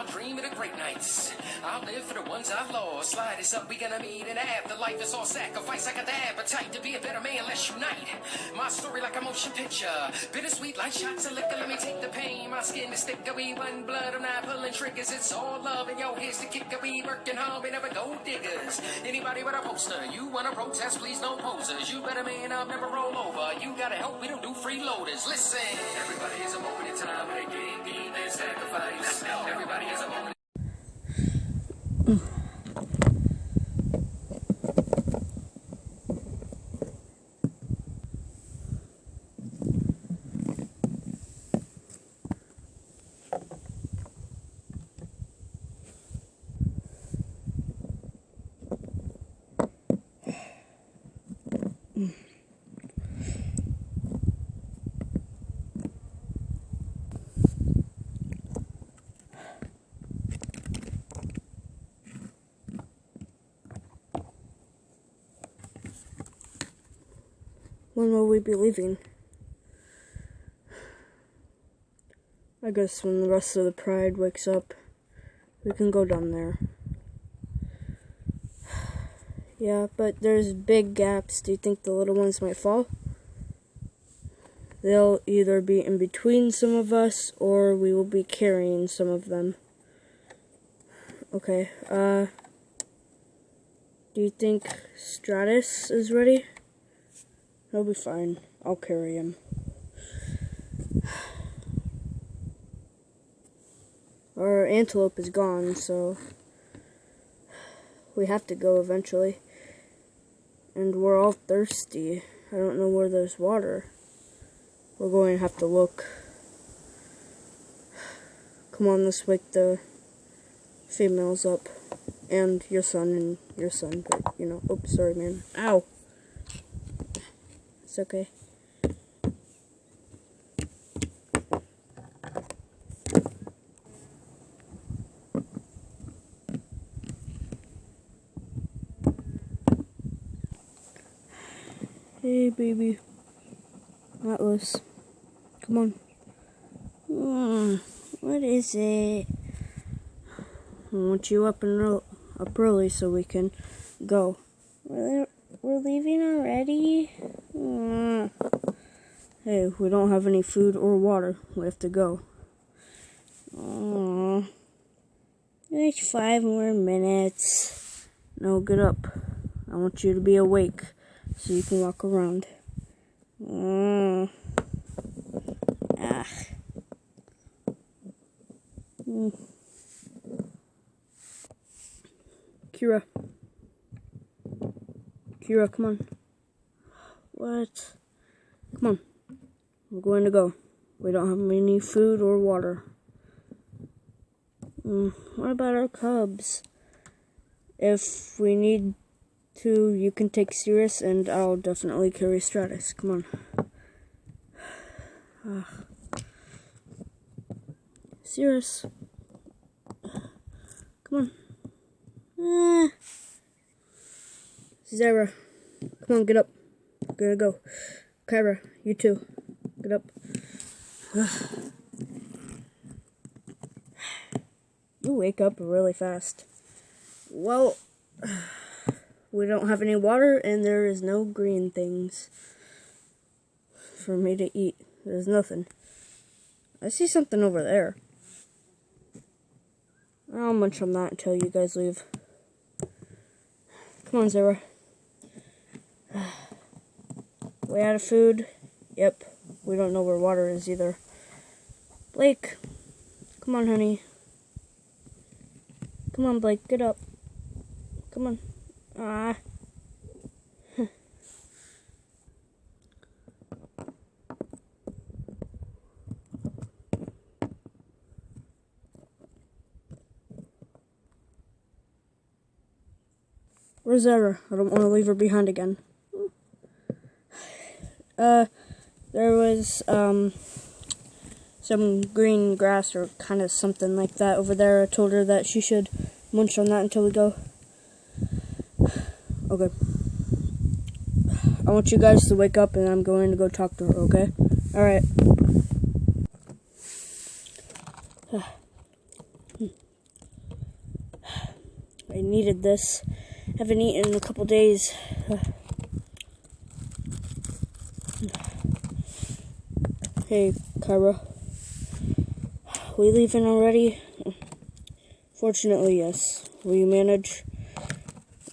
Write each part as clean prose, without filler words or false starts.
I'll dream of the great nights. I'll live for the ones I've lost. Slide this up, we gonna meet in the afterlife. It's all sacrifice. I got the appetite to be a better man. Let's unite. My story like a motion picture. Bittersweet like shots of liquor. Let me take the pain. My skin is thick. We run blood. I'm not pulling triggers. It's all love. And yo, here's the kicker. We working hard. We never go diggers. Anybody with a poster. You wanna protest? Please no posers. You better man up. Never roll over. You gotta help. We don't do freeloaders. Listen. Everybody has a moment in time when they dig deep and sacrifice. Everybody has a moment. When will we be leaving? I guess when the rest of the pride wakes up, we can go down there. Yeah, but there's big gaps. Do you think the little ones might fall? They'll either be in between some of us, or we will be carrying some of them. Okay, do you think Stratus is ready? He'll be fine. I'll carry him. Our antelope is gone, so we have to go eventually. And we're all thirsty. I don't know where there's water. We're going to have to look. Come on, let's wake the females up. And your son, but, you know, oops, sorry, man. Ow! It's okay. Hey, baby. Atlas. Come on. What is it? I want you up early so we can go. We're leaving already? Hey, we don't have any food or water. We have to go. It's 5 more minutes. No, get up. I want you to be awake so you can walk around. Kira, come on. What? Come on. We're going to go. We don't have any food or water. What about our cubs? If we need to, you can take Sirius, and I'll definitely carry Stratus. Come on. Sirius. Come on. Zara. Come on, get up. We're gonna go. Kyra, you too. Get up. You wake up really fast. Well, we don't have any water, and there is no green things for me to eat. There's nothing. I see something over there. I'll munch on that until you guys leave. Come on, Zara. We out of food? Yep. We don't know where water is either. Blake. Come on, honey. Come on, Blake. Get up. Come on. Where's Zara? I don't want to leave her behind again. There was, some green grass or kind of something like that over there. I told her that she should munch on that until we go. Okay. I want you guys to wake up, and I'm going to go talk to her, okay? Alright. I needed this. Haven't eaten in a couple days. Hey, Kyra. We leaving already? Fortunately, yes. Will you manage?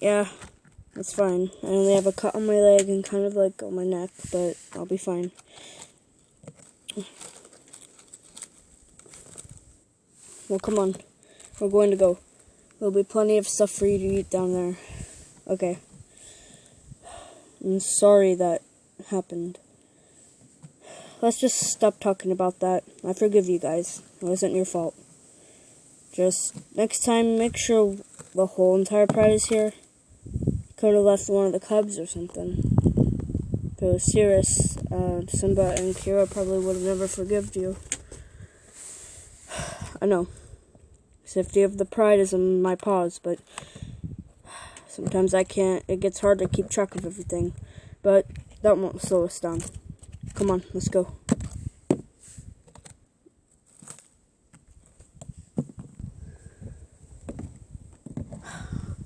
Yeah, that's fine. I only have a cut on my leg and kind of like on my neck, but I'll be fine. Well, come on. We're going to go. There'll be plenty of stuff for you to eat down there. Okay. I'm sorry that happened. Let's just stop talking about that. I forgive you guys. It wasn't your fault. Just next time, make sure the whole entire pride is here. Could have left one of the cubs or something. If it was serious, Simba and Kira probably would have never forgiven you. I know. Safety of the pride is in my paws, but sometimes I can't. It gets hard to keep track of everything. But that won't slow us down. Come on, let's go.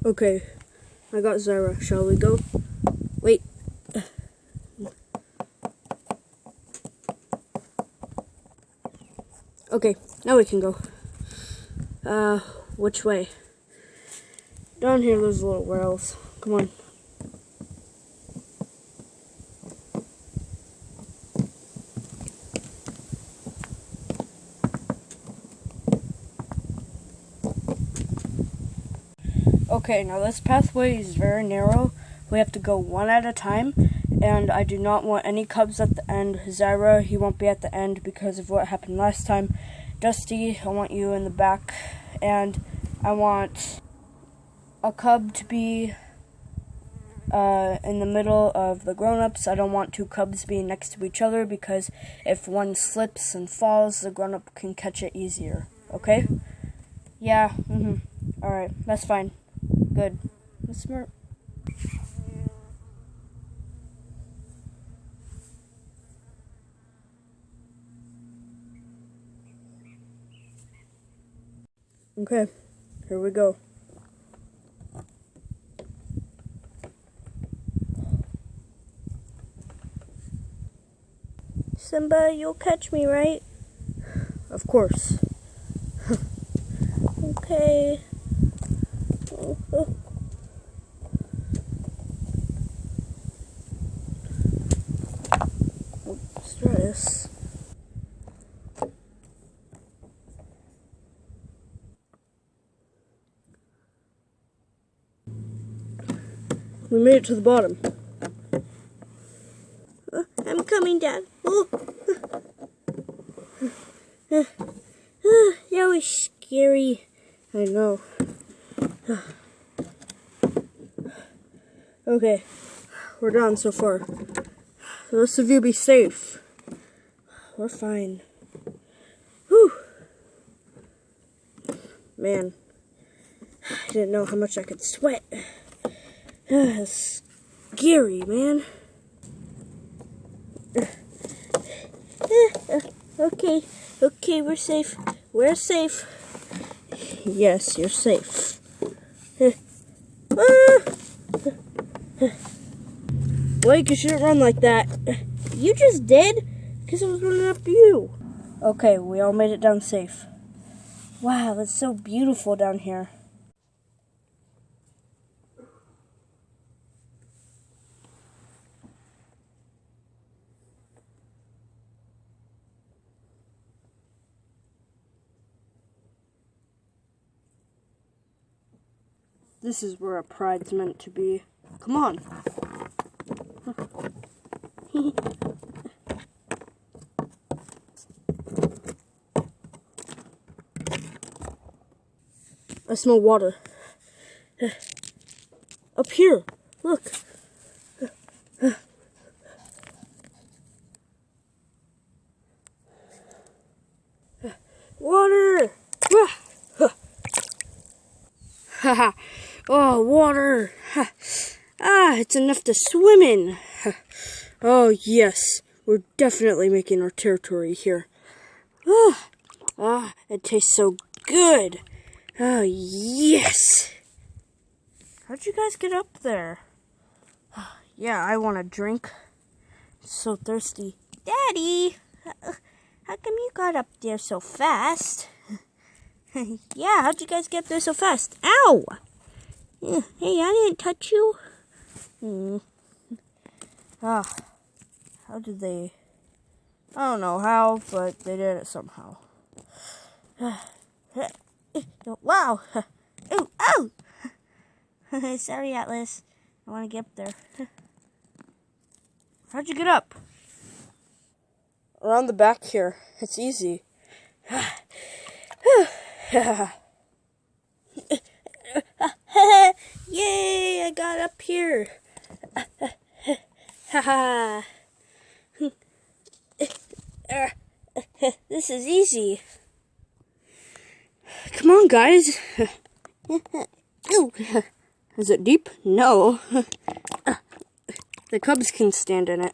Okay, I got Zara. Shall we go? Wait. Okay, now we can go. Which way? Down here there's a little rails. Come on. Okay, now this pathway is very narrow. We have to go one at a time, and I do not want any cubs at the end. Zyra, he won't be at the end because of what happened last time. Dusty, I want you in the back, and I want a cub to be in the middle of the grown-ups. I don't want two cubs being next to each other because if one slips and falls, the grown-up can catch it easier. Okay? Yeah, Alright, that's fine. Good. That's smart. Okay, here we go. Simba, you'll catch me, right? Of course. Okay. Let's try this. We made it to the bottom. I'm coming down. That was scary. I know. Okay, we're done so far. The rest of you be safe. We're fine. Whew. Man, I didn't know how much I could sweat. That's scary, man. Okay, we're safe. We're safe. Yes, you're safe. Blake, you shouldn't run like that. You just did? Because I was running after you. Okay, we all made it down safe. Wow, that's so beautiful down here. This is where a pride's meant to be. Come on. I smell water. Up here. Look. Water! Haha. Oh, water! It's enough to swim in! Oh, yes, we're definitely making our territory here. It tastes so good! Oh, yes! How'd you guys get up there? Yeah, I want a drink. So thirsty. Daddy, how come you got up there so fast? Yeah, how'd you guys get up there so fast? Ow! Hey, I didn't touch you. How did they... I don't know how, but they did it somehow. Wow! Ooh, ow! Sorry, Atlas. I want to get up there. How'd you get up? Around the back here. It's easy. Yay! I got up here. This is easy. Come on, guys. Is it deep? No. The cubs can stand in it.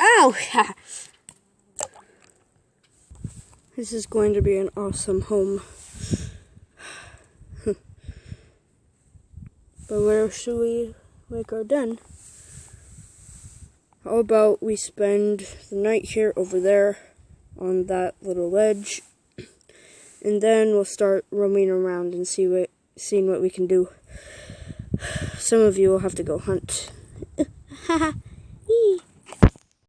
Ow! This is going to be an awesome home. But where should we make our den? How about we spend the night here over there on that little ledge, and then we'll start roaming around and seeing what we can do. Some of you will have to go hunt.